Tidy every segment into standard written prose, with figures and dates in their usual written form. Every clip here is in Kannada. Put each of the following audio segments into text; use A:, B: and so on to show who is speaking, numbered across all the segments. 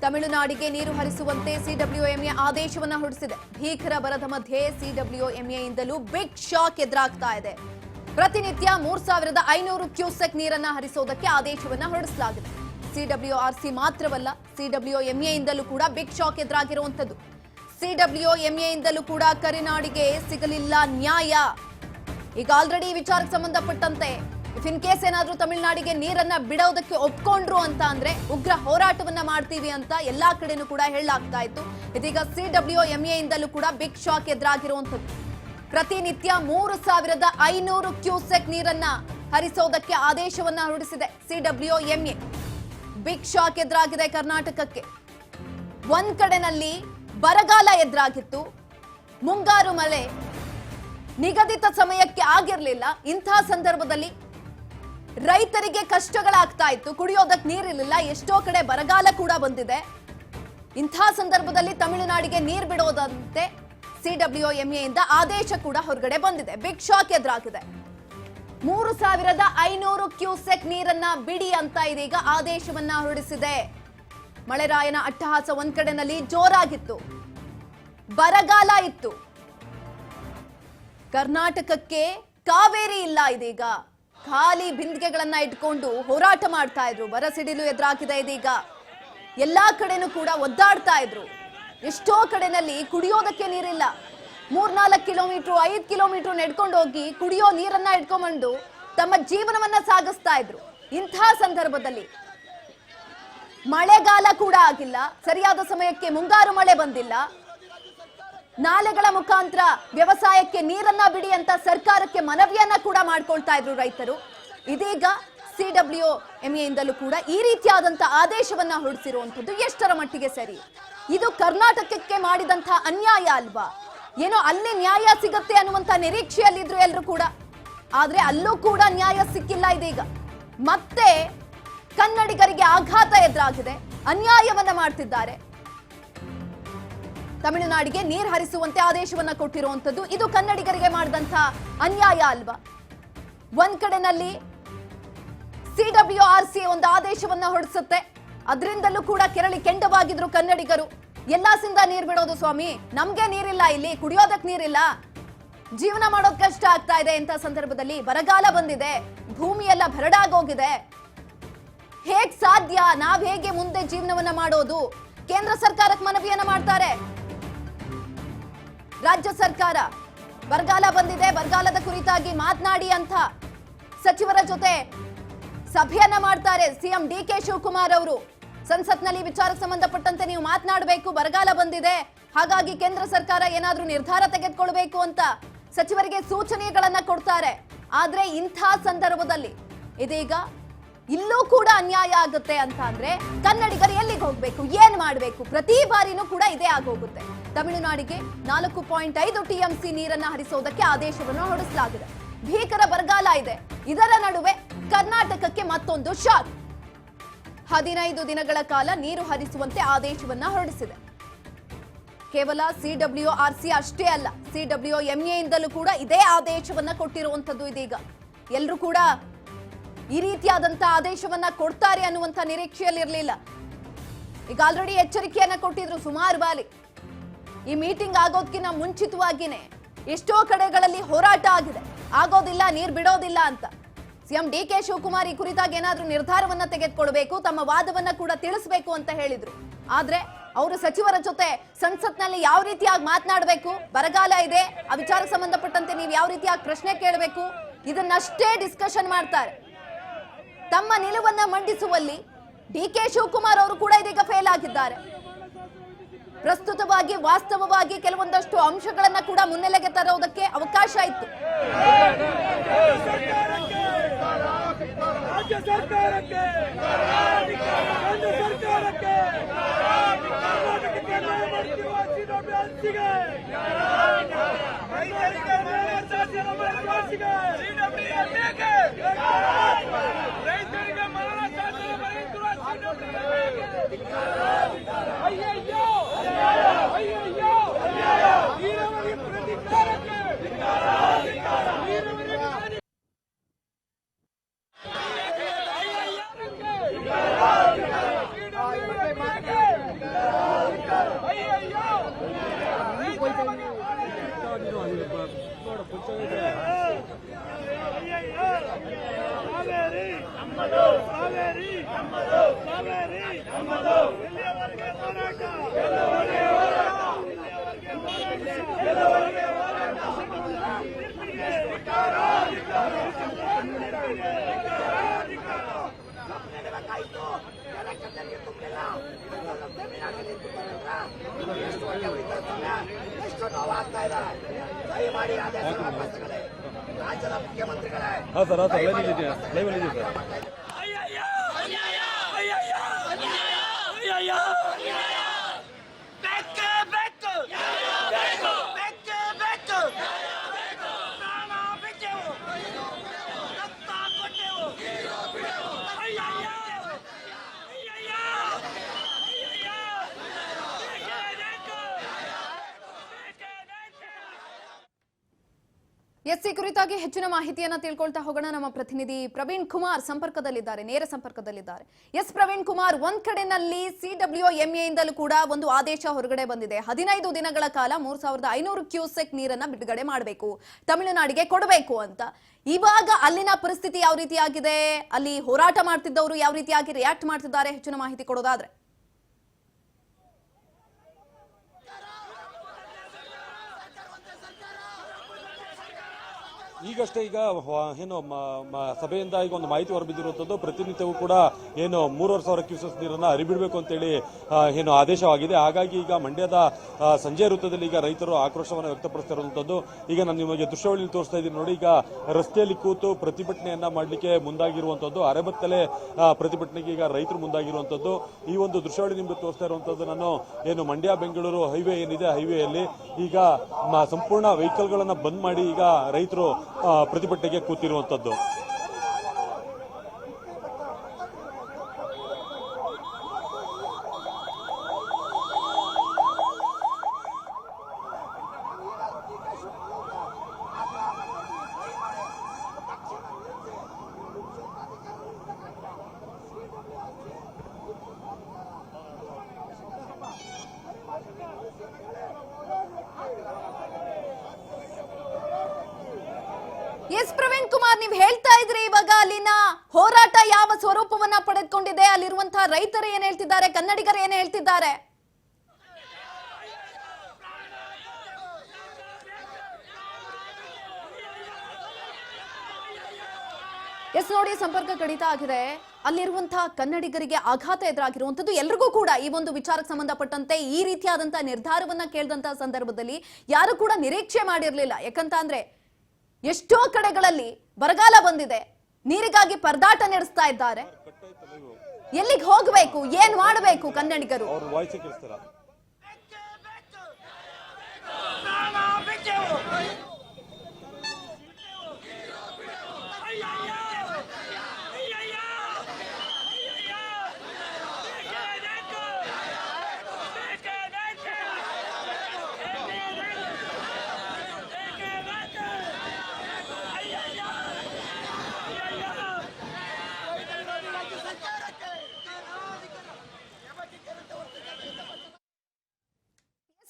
A: ತಮಿಳುನಾಡಿಗೆ ನೀರು ಹರಿಸುವಂತೆ ಸಿಡಬ್ಲ್ಯೂಎಂಎ ಆದೇಶವನ್ನು ಹೊರಡಿಸಿದೆ. ಭೀಕರ ಬರದ ಮಧ್ಯೆ ಸಿಡಬ್ಲ್ಯೂಎಂಎಯಿಂದಲೂ ಬಿಗ್ ಶಾಕ್ ಎದುರಾಗ್ತಾ ಇದೆ. ಪ್ರತಿನಿತ್ಯ 3500 ಕ್ಯೂಸೆಕ್ ನೀರನ್ನ ಹರಿಸೋದಕ್ಕೆ ಆದೇಶವನ್ನು ಹೊರಡಿಸಲಾಗಿದೆ. ಸಿಡಬ್ಲ್ಯೂಆರ್ಸಿ ಮಾತ್ರವಲ್ಲ, ಸಿಡಬ್ಲ್ಯೂಎಂಎಯಿಂದಲೂ ಕೂಡ ಬಿಗ್ ಶಾಕ್ ಎದುರಾಗಿರುವಂತದ್ದು. ಸಿಡಬ್ಲ್ಯೂಎಂಎಯಿಂದಲೂ ಕೂಡ ಕರೆನಾಡಿಗೆ ಸಿಗಲಿಲ್ಲ ನ್ಯಾಯ. ಈಗ ಆಲ್ರೆಡಿ ವಿಚಾರಕ್ಕೆ ಸಂಬಂಧಪಟ್ಟಂತೆ ಇನ್ ಕೇಸ್ ಏನಾದ್ರೂ ತಮಿಳುನಾಡಿಗೆ ನೀರನ್ನ ಬಿಡೋದಕ್ಕೆ ಒಪ್ಕೊಂಡ್ರು ಅಂತ ಅಂದ್ರೆ ಉಗ್ರ ಹೋರಾಟವನ್ನ ಮಾಡ್ತೀವಿ ಅಂತ ಎಲ್ಲಾ ಕಡೆನೂ ಕೂಡ ಹೇಳಲಾಗ್ತಾ ಇತ್ತು. ಇದೀಗ ಸಿಡಬ್ಲ್ಯೂಎಂಎಯಿಂದಲೂ ಕೂಡ ಬಿಗ್ ಶಾಕ್ ಎದುರಾಗಿರುವಂತದ್ದು. ಪ್ರತಿನಿತ್ಯ 3500 ಕ್ಯೂಸೆಕ್ ನೀರನ್ನ ಹರಿಸೋದಕ್ಕೆ ಆದೇಶವನ್ನ ಹೊರಡಿಸಿದೆ ಸಿಡಬ್ಲ್ಯೂಎಂಎ. ಬಿಗ್ ಶಾಕ್ ಎದುರಾಗಿದೆ ಕರ್ನಾಟಕಕ್ಕೆ. ಒಂದ್ ಕಡೆನಲ್ಲಿ ಬರಗಾಲ ಎದುರಾಗಿತ್ತು, ಮುಂಗಾರು ಮಳೆ ನಿಗದಿತ ಸಮಯಕ್ಕೆ ಆಗಿರಲಿಲ್ಲ. ಇಂತಹ ಸಂದರ್ಭದಲ್ಲಿ ರೈತರಿಗೆ ಕಷ್ಟಗಳಾಗ್ತಾ ಇತ್ತು, ಕುಡಿಯೋದಕ್ಕೆ ನೀರಿರಲಿಲ್ಲ, ಎಷ್ಟೋ ಕಡೆ ಬರಗಾಲ ಕೂಡ ಬಂದಿದೆ. ಇಂತಹ ಸಂದರ್ಭದಲ್ಲಿ ತಮಿಳುನಾಡಿಗೆ ನೀರು ಬಿಡೋದಂತೆ ಸಿಡಬ್ಲ್ಯೂಎಂಎಯಿಂದ ಆದೇಶ ಕೂಡ ಹೊರಗಡೆ ಬಂದಿದೆ. ಬಿಗ್ ಶಾಕ್ ಎದುರಾಗಿದೆ. 3500 ಕ್ಯೂಸೆಕ್ ನೀರನ್ನ ಬಿಡಿ ಅಂತ ಇದೀಗ ಆದೇಶವನ್ನ ಹೊರಡಿಸಿದೆ. ಮಳೆರಾಯನ ಅಟ್ಟಹಾಸ ಒಂದ್ ಕಡೆನಲ್ಲಿ ಜೋರಾಗಿತ್ತು, ಬರಗಾಲ ಇತ್ತು. ಕರ್ನಾಟಕಕ್ಕೆ ಕಾವೇರಿ ಇಲ್ಲ. ಇದೀಗ ಖಾಲಿ ಬಿಂದಿಗೆಗಳನ್ನ ಇಟ್ಕೊಂಡು ಹೋರಾಟ ಮಾಡ್ತಾ ಇದ್ರು. ಬರಸಿಡಿಲು ಎದುರಾಗಿದೆ. ಇದೀಗ ಎಲ್ಲಾ ಕಡೆನೂ ಕೂಡ ಒದ್ದಾಡ್ತಾ ಇದ್ರು. ಎಷ್ಟೋ ಕಡೆನಲ್ಲಿ ಕುಡಿಯೋದಕ್ಕೆ ನೀರಿಲ್ಲ. 3-4 ಕಿಲೋಮೀಟರ್ 5 ಕಿಲೋಮೀಟರ್ ನಡ್ಕೊಂಡು ಹೋಗಿ ಕುಡಿಯೋ ನೀರನ್ನ ಇಟ್ಕೊಂಡು ತಮ್ಮ ಜೀವನವನ್ನ ಸಾಗಿಸ್ತಾ ಇದ್ರು. ಇಂಥ ಸಂದರ್ಭದಲ್ಲಿ ಮಳೆಗಾಲ ಕೂಡ ಆಗಿಲ್ಲ, ಸರಿಯಾದ ಸಮಯಕ್ಕೆ ಮುಂಗಾರು ಮಳೆ ಬಂದಿಲ್ಲ. ನಾಲೆಗಳ ಮುಖಾಂತರ ವ್ಯವಸಾಯಕ್ಕೆ ನೀರನ್ನ ಬಿಡಿ ಅಂತ ಸರ್ಕಾರಕ್ಕೆ ಮನವಿಯನ್ನ ಕೂಡ ಮಾಡ್ಕೊಳ್ತಾ ಇದ್ರು ರೈತರು. ಇದೀಗ ಸಿಡಬ್ಲ್ಯೂಎಂಎಯಿಂದಲೂ ಕೂಡ ಈ ರೀತಿಯಾದಂತ ಆದೇಶವನ್ನ ಹೊರಡಿಸಿರುವಂತದ್ದು ಎಷ್ಟರ ಮಟ್ಟಿಗೆ ಸರಿ? ಇದು ಕರ್ನಾಟಕಕ್ಕೆ ಮಾಡಿದಂತ ಅನ್ಯಾಯ ಅಲ್ವಾ? ಏನೋ ಅಲ್ಲಿ ನ್ಯಾಯ ಸಿಗತ್ತೆ ಅನ್ನುವಂತ ನಿರೀಕ್ಷೆಯಲ್ಲಿದ್ರು ಎಲ್ಲರೂ ಕೂಡ. ಆದ್ರೆ ಅಲ್ಲೂ ಕೂಡ ನ್ಯಾಯ ಸಿಕ್ಕಿಲ್ಲ. ಇದೀಗ ಮತ್ತೆ ಕನ್ನಡಿಗರಿಗೆ ಆಘಾತ ಎದುರಾಗಿದೆ. ಅನ್ಯಾಯವನ್ನ ಮಾಡ್ತಿದ್ದಾರೆ. ತಮಿಳುನಾಡಿಗೆ ನೀರು ಹರಿಸುವಂತೆ ಆದೇಶವನ್ನ ಕೊಟ್ಟಿರುವಂತದ್ದು ಇದು ಕನ್ನಡಿಗರಿಗೆ ಮಾಡಿದಂತ ಅನ್ಯಾಯ ಅಲ್ವಾ? ಒಂದ್ ಕಡೆನಲ್ಲಿ ಸಿಡಬ್ಲ್ಯೂಆರ್ಸಿ ಒಂದು ಆದೇಶವನ್ನ ಹೊರಡಿಸುತ್ತೆ. ಅದರಿಂದಲೂ ಕೂಡ ಕೆರಳಿ ಕೆಂಡವಾಗಿದ್ರು ಕನ್ನಡಿಗರು. ಎಲ್ಲಾಸಿಂದ ನೀರ್ ಬಿಡೋದು ಸ್ವಾಮಿ, ನಮ್ಗೆ ನೀರಿಲ್ಲ, ಇಲ್ಲಿ ಕುಡಿಯೋದಕ್ ನೀರಿಲ್ಲ, ಜೀವನ ಮಾಡೋದ್ ಕಷ್ಟ ಆಗ್ತಾ ಇದೆ. ಇಂಥ ಸಂದರ್ಭದಲ್ಲಿ ಬರಗಾಲ ಬಂದಿದೆ, ಭೂಮಿ ಎಲ್ಲ ಬರಡಾಗೋಗಿದೆ, ಹೇಗ್ ಸಾಧ್ಯ? ನಾವ್ ಹೇಗೆ ಮುಂದೆ ಜೀವನವನ್ನ ಮಾಡೋದು? ಕೇಂದ್ರ ಸರ್ಕಾರಕ್ಕೆ ಮನವಿಯನ್ನ ಮಾಡ್ತಾರೆ. ರಾಜ್ಯ ಸರ್ಕಾರ ಬರಗಾಲ ಬಂದಿದೆ, ಬರಗಾಲದ ಕುರಿತಾಗಿ ಮಾತನಾಡಿ ಅಂತ ಸಚಿವರ ಜೊತೆ ಸಭೆಯನ್ನ ಮಾಡ್ತಾರೆ ಸಿಎಂ ಡಿಕೆ ಶಿವಕುಮಾರ್ ಅವರು. ಸಂಸತ್ನಲ್ಲಿ ವಿಚಾರಕ್ಕೆ ಸಂಬಂಧಪಟ್ಟಂತೆ ನೀವು ಮಾತನಾಡಬೇಕು, ಬರಗಾಲ ಬಂದಿದೆ, ಹಾಗಾಗಿ ಕೇಂದ್ರ ಸರ್ಕಾರ ಏನಾದ್ರೂ ನಿರ್ಧಾರ ತೆಗೆದುಕೊಳ್ಬೇಕು ಅಂತ ಸಚಿವರಿಗೆ ಸೂಚನೆಗಳನ್ನ ಕೊಡ್ತಾರೆ. ಆದ್ರೆ ಇಂಥ ಸಂದರ್ಭದಲ್ಲಿ ಇದೀಗ ಇಲ್ಲೂ ಕೂಡ ಅನ್ಯಾಯ ಆಗುತ್ತೆ ಅಂತ ಅಂದ್ರೆ ಕನ್ನಡಿಗರು ಎಲ್ಲಿಗೆ ಹೋಗ್ಬೇಕು, ಏನ್ ಮಾಡ್ಬೇಕು? ಪ್ರತಿ ಬಾರಿನೂ ಕೂಡ ಇದೇ ಆಗೋಗುತ್ತೆ. ತಮಿಳುನಾಡಿಗೆ 4.5 TMC ನೀರನ್ನ ಹರಿಸೋದಕ್ಕೆ ಆದೇಶವನ್ನು ಹೊರಡಿಸಲಾಗಿದೆ. ಭೀಕರ ಬರಗಾಲ ಇದೆ. ಇದರ ನಡುವೆ ಕರ್ನಾಟಕಕ್ಕೆ ಮತ್ತೊಂದು ಶಾಕ್. 15 ದಿನಗಳ ಕಾಲ ನೀರು ಹರಿಸುವಂತೆ ಆದೇಶವನ್ನ ಹೊರಡಿಸಿದೆ. ಕೇವಲ ಸಿಡಬ್ಲ್ಯೂಆರ್ಸಿ ಅಷ್ಟೇ ಅಲ್ಲ, ಸಿಡಬ್ಲ್ಯೂಎಂಎಯಿಂದಲೂ ಕೂಡ ಇದೇ ಆದೇಶವನ್ನ ಕೊಟ್ಟಿರುವಂತದ್ದು. ಇದೀಗ ಎಲ್ಲರೂ ಕೂಡ ಈ ರೀತಿಯಾದಂತ ಆದೇಶವನ್ನ ಕೊಡ್ತಾರೆ ಅನ್ನುವಂತ ನಿರೀಕ್ಷೆಯಲ್ಲಿ ಇರಲಿಲ್ಲ. ಈಗ ಆಲ್ರೆಡಿ ಎಚ್ಚರಿಕೆಯನ್ನ ಕೊಟ್ಟಿದ್ರು ಸುಮಾರು ಬಾರಿ. ಈ ಮೀಟಿಂಗ್ ಆಗೋದಕ್ಕಿಂತ ಮುಂಚಿತವಾಗಿನೇ ಎಷ್ಟೋ ಕಡೆಗಳಲ್ಲಿ ಹೋರಾಟ ಆಗಿದೆ, ಆಗೋದಿಲ್ಲ, ನೀರ್ ಬಿಡೋದಿಲ್ಲ ಅಂತ. ಸಿಎಂ ಡಿಕೆ ಶಿವಕುಮಾರ್ ಈ ಕುರಿತಾಗಿ ಏನಾದ್ರೂ ನಿರ್ಧಾರವನ್ನ ತೆಗೆದುಕೊಳ್ಬೇಕು, ತಮ್ಮ ವಾದವನ್ನ ಕೂಡ ತಿಳಿಸಬೇಕು ಅಂತ ಹೇಳಿದ್ರು. ಆದ್ರೆ ಅವರು ಸಚಿವರ ಜೊತೆ ಸಂಸತ್ನಲ್ಲಿ ಯಾವ ರೀತಿಯಾಗಿ ಮಾತನಾಡಬೇಕು, ಬರಗಾಲ ಇದೆ, ಆ ವಿಚಾರಕ್ಕೆ ಸಂಬಂಧಪಟ್ಟಂತೆ ನೀವು ಯಾವ ರೀತಿಯಾಗಿ ಪ್ರಶ್ನೆ ಕೇಳಬೇಕು, ಇದನ್ನಷ್ಟೇ ಡಿಸ್ಕಷನ್ ಮಾಡ್ತಾರೆ. ತಮ್ಮ ನಿಲುವನ್ನ ಮಂಡಿಸುವಲ್ಲಿ ಡಿಕೆ ಶಿವಕುಮಾರ್ ಅವರು ಕೂಡ ಇದೀಗ ಫೇಲ್ ಆಗಿದ್ದಾರೆ. ಪ್ರಸ್ತುತವಾಗಿ ವಾಸ್ತವವಾಗಿ ಕೆಲವೊಂದಷ್ಟು ಅಂಶಗಳನ್ನ ಕೂಡ ಮುನ್ನೆಲೆಗೆ ತರೋದಕ್ಕೆ ಅವಕಾಶ ಇತ್ತು.
B: ರಾಜ್ಯದ ಮುಖ್ಯಮಂತ್ರಿಗಳೇ
A: ಎಸ್ಸಿ ಕುರಿತಾಗಿ ಹೆಚ್ಚಿನ ಮಾಹಿತಿಯನ್ನ ತಿಳ್ಕೊಳ್ತಾ ಹೋಗೋಣ. ನಮ್ಮ ಪ್ರತಿನಿಧಿ ಪ್ರವೀಣ್ ಕುಮಾರ್ ಸಂಪರ್ಕದಲ್ಲಿದ್ದಾರೆ, ನೇರ ಸಂಪರ್ಕದಲ್ಲಿದ್ದಾರೆ. ಎಸ್ ಪ್ರವೀಣ್ ಕುಮಾರ್, ಒಂದ್ ಕಡೆನಲ್ಲಿ CWMA ಇಂದಲೂ ಕೂಡ ಒಂದು ಆದೇಶ ಹೊರಗಡೆ ಬಂದಿದೆ. 15 ದಿನಗಳ ಕಾಲ 3500 ಕ್ಯೂಸೆಕ್ ನೀರನ್ನ ಬಿಡುಗಡೆ ಮಾಡಬೇಕು, ತಮಿಳುನಾಡಿಗೆ ಕೊಡಬೇಕು ಅಂತ. ಇವಾಗ ಅಲ್ಲಿನ ಪರಿಸ್ಥಿತಿ ಯಾವ ರೀತಿಯಾಗಿದೆ, ಅಲ್ಲಿ ಹೋರಾಟ ಮಾಡ್ತಿದ್ದವರು ಯಾವ ರೀತಿಯಾಗಿ ರಿಯಾಕ್ಟ್ ಮಾಡ್ತಿದ್ದಾರೆ, ಹೆಚ್ಚಿನ ಮಾಹಿತಿ ಕೊಡೋದಾದ್ರೆ?
C: ಈಗಷ್ಟೇ ಏನು ಸಭೆಯಿಂದ ಈಗ ಒಂದು ಮಾಹಿತಿ ಹೊರಬಿದ್ದಿರುವಂಥದ್ದು. ಪ್ರತಿನಿತ್ಯವೂ ಕೂಡ ಏನು 3500 ಕ್ಯೂಸೆಕ್ ನೀರನ್ನು ಹರಿಬಿಡಬೇಕು ಅಂತೇಳಿ ಏನು ಆದೇಶವಾಗಿದೆ. ಹಾಗಾಗಿ ಈಗ ಮಂಡ್ಯದ ಸಂಜೆ ವೃತ್ತದಲ್ಲಿ ಈಗ ರೈತರು ಆಕ್ರೋಶವನ್ನು ವ್ಯಕ್ತಪಡಿಸ್ತಿರುವಂಥದ್ದು. ಈಗ ನಾನು ನಿಮಗೆ ದೃಶ್ಯಾವಳಿಯಲ್ಲಿ ತೋರಿಸ್ತಾ ಇದ್ದೀನಿ ನೋಡಿ. ಈಗ ರಸ್ತೆಯಲ್ಲಿ ಕೂತು ಪ್ರತಿಭಟನೆಯನ್ನ ಮಾಡಲಿಕ್ಕೆ ಮುಂದಾಗಿರುವಂಥದ್ದು, ಅರೆಬತ್ತಲೆ ಪ್ರತಿಭಟನೆಗೆ ಈಗ ರೈತರು ಮುಂದಾಗಿರುವಂಥದ್ದು. ಈ ಒಂದು ದೃಶ್ಯಾವಳಿ ನಿಮಗೆ ತೋರಿಸ್ತಾ ಇರುವಂಥದ್ದು ನಾನು ಏನು ಮಂಡ್ಯ ಬೆಂಗಳೂರು ಹೈವೇ ಏನಿದೆ, ಹೈವೇಯಲ್ಲಿ ಈಗ ಸಂಪೂರ್ಣ ವೆಹಿಕಲ್ಗಳನ್ನು ಬಂದ್ ಮಾಡಿ ಈಗ ರೈತರು ಪ್ರತಿಭಟನೆಗೆ ಕೂತಿರುವಂತದ್ದು.
A: ಎಸ್ ಪ್ರವೀಣ್ ಕುಮಾರ್, ನೀವು ಹೇಳ್ತಾ ಇದ್ರಿ ಇವಾಗ ಅಲ್ಲಿನ ಹೋರಾಟ ಯಾವ ಸ್ವರೂಪವನ್ನ ಪಡೆದುಕೊಂಡಿದೆ, ಅಲ್ಲಿರುವಂತಹ ರೈತರು ಏನ್ ಹೇಳ್ತಿದ್ದಾರೆ, ಕನ್ನಡಿಗರು ಏನ್ ಹೇಳ್ತಿದ್ದಾರೆ? ಎಸ್ ನೋಡಿ, ಸಂಪರ್ಕ ಕಡಿತ ಆಗಿದೆ. ಅಲ್ಲಿರುವಂತಹ ಕನ್ನಡಿಗರಿಗೆ ಆಘಾತ ಎದುರಾಗಿರುವಂತದ್ದು. ಎಲ್ರಿಗೂ ಕೂಡ ಈ ಒಂದು ವಿಚಾರಕ್ಕೆ ಸಂಬಂಧಪಟ್ಟಂತೆ ಈ ರೀತಿಯಾದಂತಹ ನಿರ್ಧಾರವನ್ನ ಕೇಳಿದಂತಹ ಸಂದರ್ಭದಲ್ಲಿ ಯಾರು ಕೂಡ ನಿರೀಕ್ಷೆ ಮಾಡಿರ್ಲಿಲ್ಲ. ಯಾಕಂತ ಅಂದ್ರೆ ಎಷ್ಟೋ ಕಡೆಗಳಲ್ಲಿ ಬರಗಾಲ ಬಂದಿದೆ, ನೀರಿಗಾಗಿ ಪರದಾಟ ನಡೆಸ್ತಾ ಇದ್ದಾರೆ. ಎಲ್ಲಿಗೆ ಹೋಗಬೇಕು, ಏನ್ ಮಾಡಬೇಕು ಕನ್ನಡಿಗರು?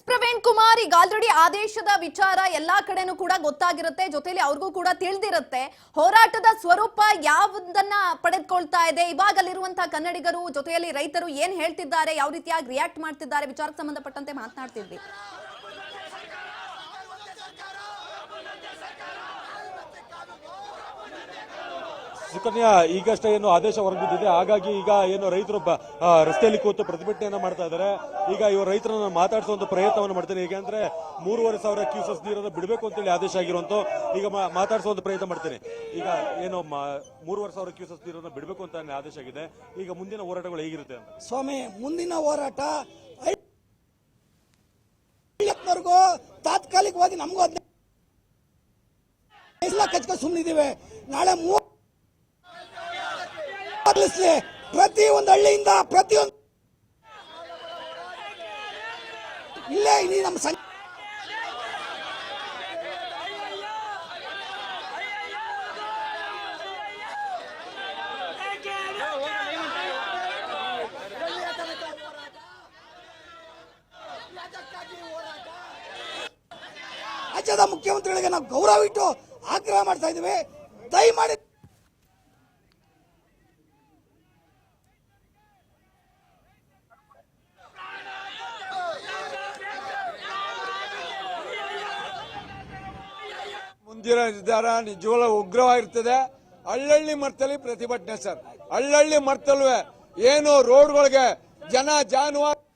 A: ಪ್ರವೀಣ್ ಕುಮಾರ್, ಈಗ ಆಲ್ರೆಡಿ ಆದೇಶದ ವಿಚಾರ ಎಲ್ಲಾ ಕಡೆನೂ ಕೂಡ ಗೊತ್ತಾಗಿರುತ್ತೆ, ಜೊತೆಲಿ ಅವ್ರಿಗೂ ಕೂಡ ತಿಳಿದಿರುತ್ತೆ ಹೋರಾಟದ ಸ್ವರೂಪ ಯಾವುದನ್ನ ಪಡೆದುಕೊಳ್ತಾ ಇದೆ. ಇವಾಗ ಅಲ್ಲಿರುವಂತಹ ಕನ್ನಡಿಗರು ಜೊತೆಯಲ್ಲಿ ರೈತರು ಏನ್ ಹೇಳ್ತಿದ್ದಾರೆ, ಯಾವ ರೀತಿಯಾಗಿ ರಿಯಾಕ್ಟ್ ಮಾಡ್ತಿದ್ದಾರೆ, ವಿಚಾರಕ್ಕೆ ಸಂಬಂಧಪಟ್ಟಂತೆ ಮಾತನಾಡ್ತಿದ್ವಿ.
C: ಸುಕನ್ಯಾ, ಈಗಷ್ಟೇ ಏನು ಆದೇಶ ಹೊರಬಿದ್ದಿದೆ. ಹಾಗಾಗಿ ಈಗ ಏನು ರೈತರು ರಸ್ತೆಯಲ್ಲಿ ಕೂತು ಪ್ರತಿಭಟನೆಯನ್ನ ಮಾಡ್ತಾ ಇದ್ದಾರೆ. ಈಗ ಇವರು ರೈತರನ್ನ ಮಾತಾಡಿಸುವಂತ ಪ್ರಯತ್ನವನ್ನು ಮಾಡ್ತೇನೆ. ಹೇಗೆಂದ್ರೆ 3500 ಕ್ಯೂಸೆಕ್ ನೀರನ್ನು ಬಿಡಬೇಕು ಅಂತೇಳಿ ಆದೇಶ ಆಗಿರುವಂತ, ಈಗ ಮಾತಾಡಿಸುವಂತ ಪ್ರಯತ್ನ ಮಾಡ್ತೇನೆ. ಈಗ ಏನು 3500 ಕ್ಯೂಸೆಕ್ ನೀರನ್ನು ಬಿಡಬೇಕು ಅಂತ ಆದೇಶ ಆಗಿದೆ. ಈಗ ಮುಂದಿನ ಹೋರಾಟಗಳು ಹೇಗಿರುತ್ತೆ ಅಂತ?
D: ಸ್ವಾಮಿ, ಮುಂದಿನ ಹೋರಾಟ ತಾತ್ಕಾಲಿಕವಾಗಿ ನಮಗೂ ಕಚ್ಕೊಂಡು ಸುಮ್ಮನಿದ್ದೀವಿ. ನಾಳೆ ಪ್ರತಿಯೊಂದು ಹಳ್ಳಿಯಿಂದ ಪ್ರತಿಯೊಂದು ಇಲ್ಲೇ ನಮ್ಮ ರಾಜ್ಯದ ಮುಖ್ಯಮಂತ್ರಿಗಳಿಗೆ ನಾವು ಗೌರವ ಇಟ್ಟು ಆಗ್ರಹ ಮಾಡ್ತಾ ಇದ್ದೀವಿ. ದಯಮಾಡಿ
B: ಮುಂದಿನ ನಿರ್ಧಾರ ನಿಜವಾಗ್ಲೂ ಉಗ್ರವಾಗಿರ್ತದೆ. ಹಳ್ಳಹಳ್ಳಿ ಮಟ್ಟದಲ್ಲಿ ಪ್ರತಿಭಟನೆ ಸರ್, ಹಳ್ಳಹಳ್ಳಿ ಮಟ್ಟದಲ್ಲೂ ಏನು ರೋಡ್ಗಳಿಗೆ ಜನ ಜಾನುವಾರು